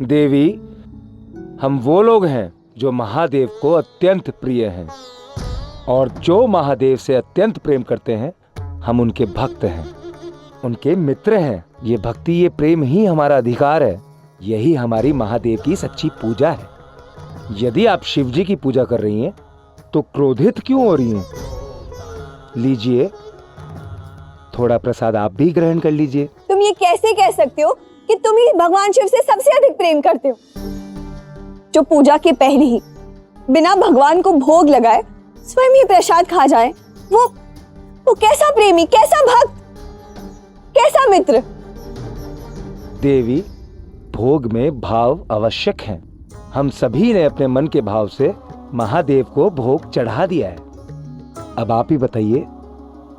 देवी, हम वो लोग हैं जो महादेव को अत्यंत प्रिय हैं, और जो महादेव से अत्यंत प्रेम करते हैं हम उनके भक्त हैं, उनके मित्र हैं। ये भक्ति, ये प्रेम ही हमारा अधिकार है। यही हमारी महादेव की सच्ची पूजा है। यदि आप शिव जी की पूजा कर रही हैं तो क्रोधित क्यों हो रही हैं? लीजिए, थोड़ा प्रसाद आप भी ग्रहण कर लीजिए। तुम ये कैसे कह सकते हो कि तुम ही भगवान शिव से सबसे अधिक प्रेम करते हो, जो पूजा के पहले ही बिना भगवान को भोग लगाए स्वयं ही प्रसाद खा जाए? वो कैसा प्रेमी, कैसा भक्त, कैसा मित्र? देवी, भोग में भाव आवश्यक हैं। हम सभी ने अपने मन के भाव से महादेव को भोग चढ़ा दिया है। अब आप ही बताइए,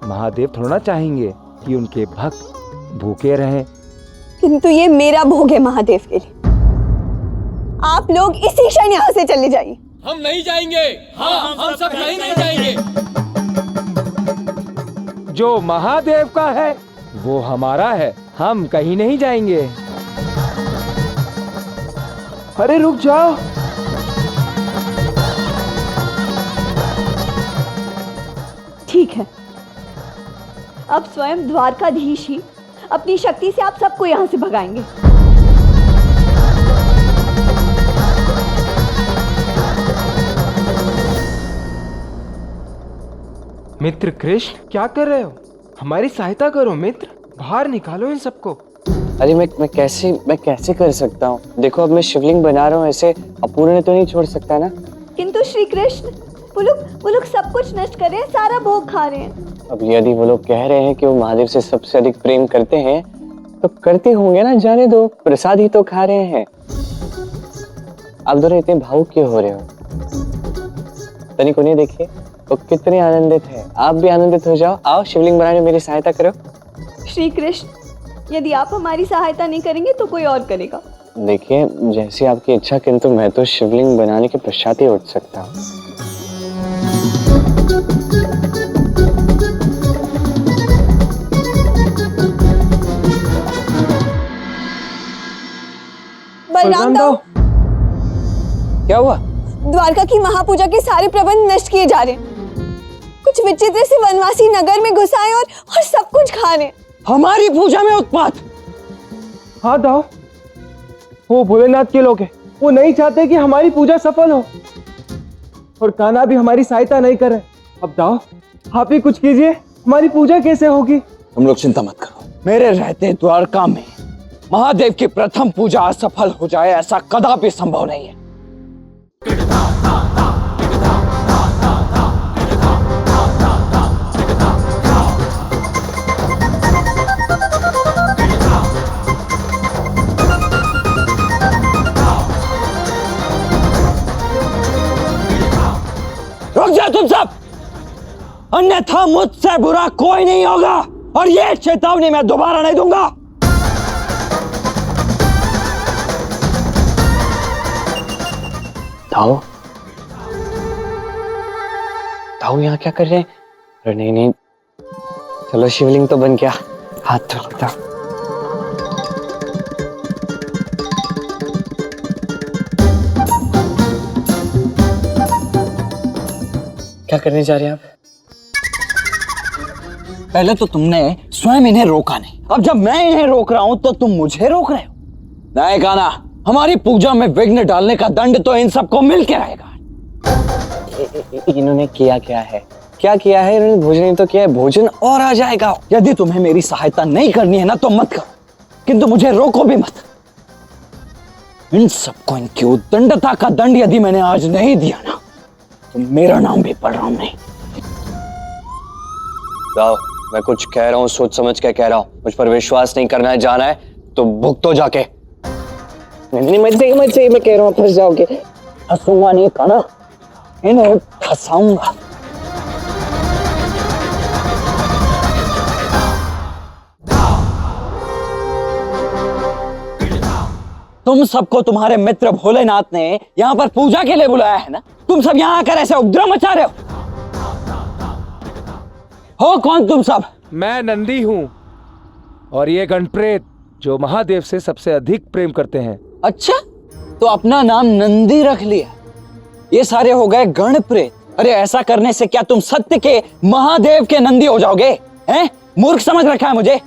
महादेव थोड़ा ना चाहेंगे कि उनके भक्त भूखे रहें। किंतु ये मेरा भोग है महादेव के लिए। आप लोग इसी क्षण यहाँ से चले जाइए। हम नहीं जाएंगे। हाँ, हम सब कहीं नहीं जाएंगे। जो महादेव का है वो हमारा है, हम कहीं नहीं जाएंगे। अरे रुक जाओ। ठीक है, अब स्वयं द्वारकाधीश ही अपनी शक्ति से आप सबको यहाँ से भगाएंगे। मित्र कृष्ण, क्या कर रहे हो? हमारी सहायता करो मित्र, बाहर निकालो इन सबको। अरे मैं कैसे कर सकता हूँ? देखो, अब मैं शिवलिंग बना रहा हूँ, ऐसे अपूर्ण तो नहीं छोड़ सकता ना। किंतु श्री कृष्ण, वो लोग सब कुछ नष्ट कर रहे हैं, सारा भोग खा रहे हैं। अब यदि वो लोग कह रहे हैं कि वो महादेव से सबसे अधिक प्रेम करते हैं, तो करते होंगे ना, जाने दो, प्रसाद ही तो खा रहे हैं। आप दोनों इतने भावुक क्यों हो रहे हो? तनिक उन्हें देखिए, वो कितने आनंदित है। आप भी आनंदित हो जाओ। आओ, शिवलिंग बनाने में मेरी सहायता करो। श्री कृष्ण, यदि आप हमारी सहायता नहीं करेंगे तो कोई और करेगा। देखिए, जैसी आपकी इच्छा, किंतु मैं तो शिवलिंग बनाने के पश्चात ही उठ सकता हूँ। बलराम दाऊ, क्या हुआ? द्वारका की महापूजा के सारे प्रबंध नष्ट किए जा रहे हैं। कुछ विचित्र से वनवासी नगर में घुस आए और सब कुछ खा रहे हैं। हमारी पूजा में उत्पात? हाँ दाऊ, वो भोलेनाथ के लोग हैं। वो नहीं चाहते कि हमारी पूजा सफल हो, और कान्हा भी हमारी सहायता नहीं करे। अब दाऊ, आप ही कुछ कीजिए, हमारी पूजा कैसे होगी? तुम लोग चिंता मत करो। मेरे रहते द्वारका में महादेव की प्रथम पूजा असफल हो जाए, ऐसा कदापि संभव नहीं है। रुक जाओ तुम सब, अन्यथा मुझसे बुरा कोई नहीं होगा, और ये चेतावनी मैं दोबारा नहीं दूंगा। ताऊ यहाँ क्या कर रहे हैं? अरे नहीं, चलो, शिवलिंग तो बन गया, हाथ तो लगता। क्या करने जा रहे हैं आप? पहले तो तुमने स्वयं इन्हें रोका नहीं, अब जब मैं इन्हें रोक रहा हूं तो तुम मुझे रोक रहे हो। नहीं कान्हा, हमारी पूजा में विघ्न डालने का दंड तो इन सबको मिल के रहेगा। इन्होंने किया क्या है? इन्होंने भोजन ही तो किया है, भोजन और आ जाएगा। यदि तुम्हें मेरी सहायता नहीं करनी है ना तो मत करो, किंतु मुझे रोको भी मत। इन सबको इनकी उद्दंडता का दंड यदि मैंने आज नहीं दिया ना, तो मेरा नाम भी बलराम नहीं। मैं कुछ कह रहा हूँ, सोच समझ के कह रहा हूँ। मुझ पर विश्वास नहीं करना है, जाना है तो भुगतो जाके। नहीं, मत चाहिए, मैं कह रहा हूँ, फंस जाओगे। फंसूंगा नहीं कान्हा, इन्हें फंसाऊंगा। तुम सबको तुम्हारे मित्र भोलेनाथ ने यहाँ पर पूजा के लिए बुलाया है ना? तुम सब यहाँ आकर ऐसे उपद्रव मचा रहे हो कौन तुम सब? मैं नंदी हूँ, और ये गणप्रेत जो महादेव से सबसे अधिक प्रेम करते हैं। अच्छा, तो अपना नाम नंदी रख लिया। ये सारे हो गए गण प्रेत। अरे ऐसा करने से क्या तुम सत्य के महादेव के नंदी हो जाओगे? हैं? मूर्ख समझ रखा है मुझे?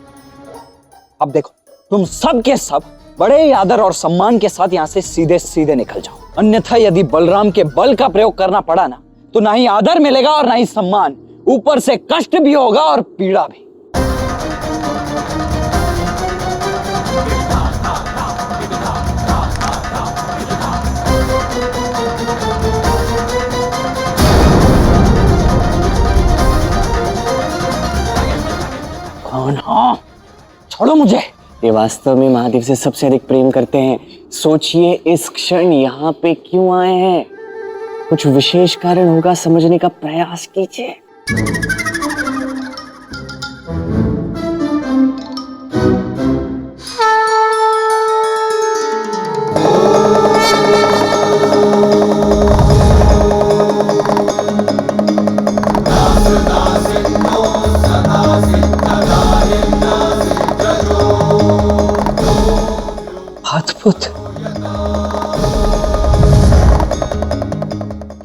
अब देखो, तुम सब के सब बड़े ही आदर और सम्मान के साथ यहाँ से सीधे सीधे निकल जाओ, अन्यथा यदि बलराम के बल का प्रयोग करना पड़ा ना, तो ना ही आदर मिलेगा और ना ही सम्मान, ऊपर से कष्ट भी होगा और पीड़ा भी। कौन? हाँ, छोड़ो मुझे। ये वास्तव में महादेव से सबसे अधिक प्रेम करते हैं। सोचिए इस क्षण यहाँ पे क्यों आए हैं। कुछ विशेष कारण होगा, समझने का प्रयास कीजिए। अद्भुत,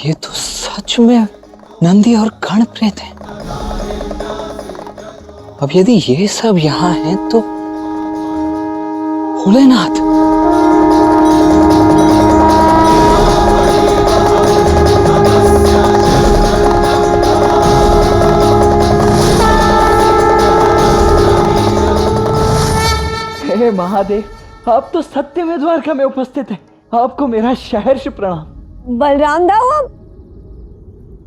ये तो सच में नंदी और गण प्रेत है। अब यदि ये सब यहाँ हैं तो भोलेनाथ। हे महादेव, आप तो सत्य में द्वारका में उपस्थित हैं। आपको मेरा सहर्ष प्रणाम। बलराम दाऊ,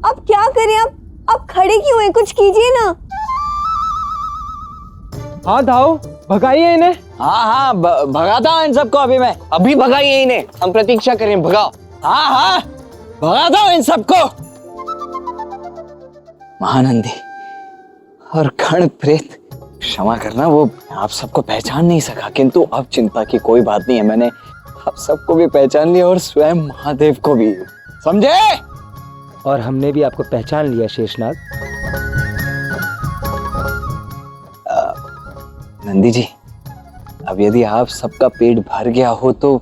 अब क्या करें? अब खड़े क्यों हैं? कुछ कीजिए ना। हाँ दाऊ, भगाइए इन्हें। हाँ, भगाता हूँ इन सबको अभी मैं। अभी भगाइए इन्हें, हम प्रतीक्षा करें, भगाओ। हाँ, भगाता हूँ इन सबको। महानंदी और गण प्रेत, क्षमा करना, वो आप सबको पहचान नहीं सका, किंतु अब चिंता की कोई बात नहीं है। मैंने आप सबको भी पहचान लिया और स्वयं महादेव को भी, समझे? और हमने भी आपको पहचान लिया शेषनाग। नंदी जी, अब यदि आप सबका पेट भर गया हो तो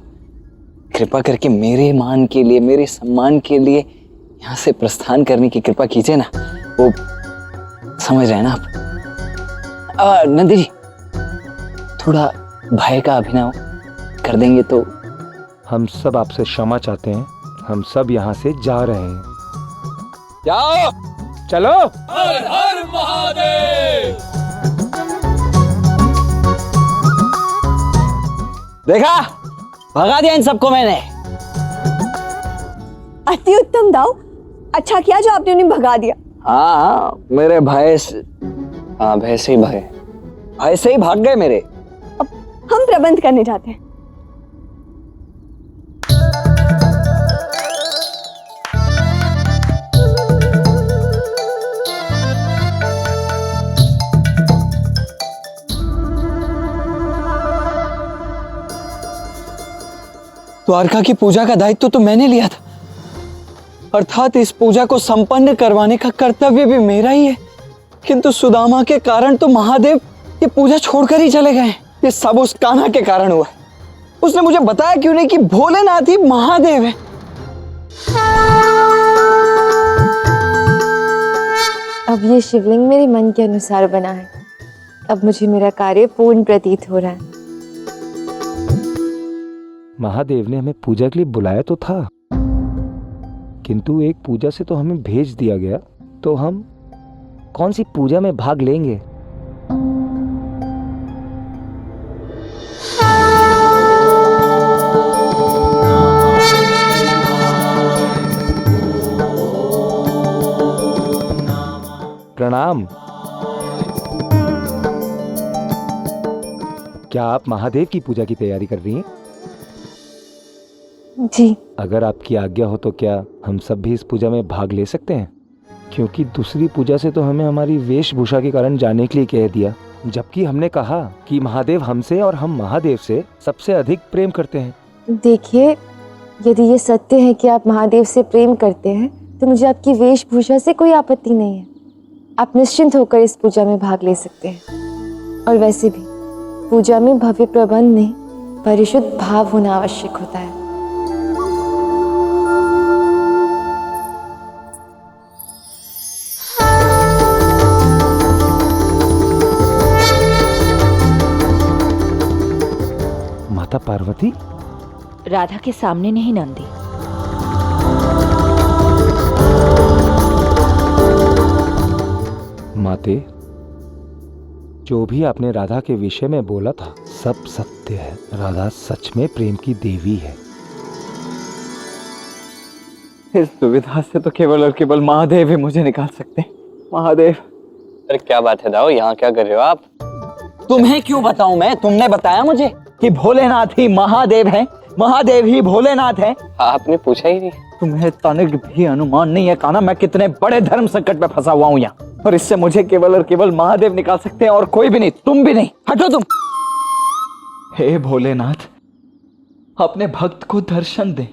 कृपा करके मेरे मान के लिए, मेरे सम्मान के लिए यहाँ से प्रस्थान करने की कृपा कीजिए ना। वो समझ रहे हैं ना आप? नंदी जी, थोड़ा भय का अभिनय कर देंगे तो। हम सब आपसे क्षमा चाहते हैं, हम सब यहाँ से जा रहे हैं। जाओ, चलो। हर हर महादेव। देखा, भगा दिया इन सबको मैंने। अति उत्तम दाऊ, अच्छा किया जो आपने उन्हें भगा दिया। हाँ, मेरे भय से, हाँ भय से ही भय, भय से ही भाग गए मेरे। अब हम प्रबंध करने जाते हैं। द्वारका की पूजा का दायित्व तो मैंने लिया था, अर्थात इस पूजा को संपन्न करवाने का कर्तव्य भी मेरा ही है, किंतु सुदामा के कारण तो महादेव ये पूजा छोड़कर ही चले गए। ये सब उस कान्हा के कारण हुआ है। उसने मुझे बताया क्यों नहीं कि भोलेनाथ ही महादेव है। अब ये शिवलिंग मेरे मन के अनुसार बना है। अब मुझे मेरा कार्य पूर्ण प्रतीत हो रहा है। महादेव ने हमें पूजा के लिए बुलाया तो था, किंतु एक पूजा से तो हमें भेज दिया गया, तो हम कौन सी पूजा में भाग लेंगे? प्रणाम। क्या आप महादेव की पूजा की तैयारी कर रही हैं? जी। अगर आपकी आज्ञा हो तो क्या हम सब भी इस पूजा में भाग ले सकते हैं? क्योंकि दूसरी पूजा से तो हमें हमारी वेशभूषा के कारण जाने के लिए कह दिया, जबकि हमने कहा कि महादेव हमसे और हम महादेव से सबसे अधिक प्रेम करते हैं। देखिए, यदि ये सत्य है कि आप महादेव से प्रेम करते हैं तो मुझे आपकी वेशभूषा से कोई आपत्ति नहीं है। आप निश्चिंत होकर इस पूजा में भाग ले सकते हैं। और वैसे भी पूजा में भव्य प्रबंध नहीं, परिशुद्ध भाव होना आवश्यक होता है। माता पार्वती? राधा के सामने नहीं नंदी। माते, जो भी आपने राधा के विषय में बोला था सब सत्य है। राधा सच में प्रेम की देवी है। इस दुविधा से तो केवल और केवल महादेव ही मुझे निकाल सकते हैं। महादेव। अरे क्या बात है दाऊ, यहाँ क्या कर रहे हो आप? तुम्हें क्यों बताऊं मैं? तुमने बताया मुझे कि भोलेनाथ ही महादेव हैं, महादेव ही भोलेनाथ हैं। आपने पूछा ही नहीं। तुम्हें तनिक भी अनुमान नहीं है कान्हा, मैं कितने बड़े धर्म संकट में फंसा हुआ हूं यहाँ, और इससे मुझे केवल और केवल महादेव निकाल सकते हैं और कोई भी नहीं। तुम भी नहीं। हटो तुम। हे भोलेनाथ, अपने भक्त को दर्शन दे।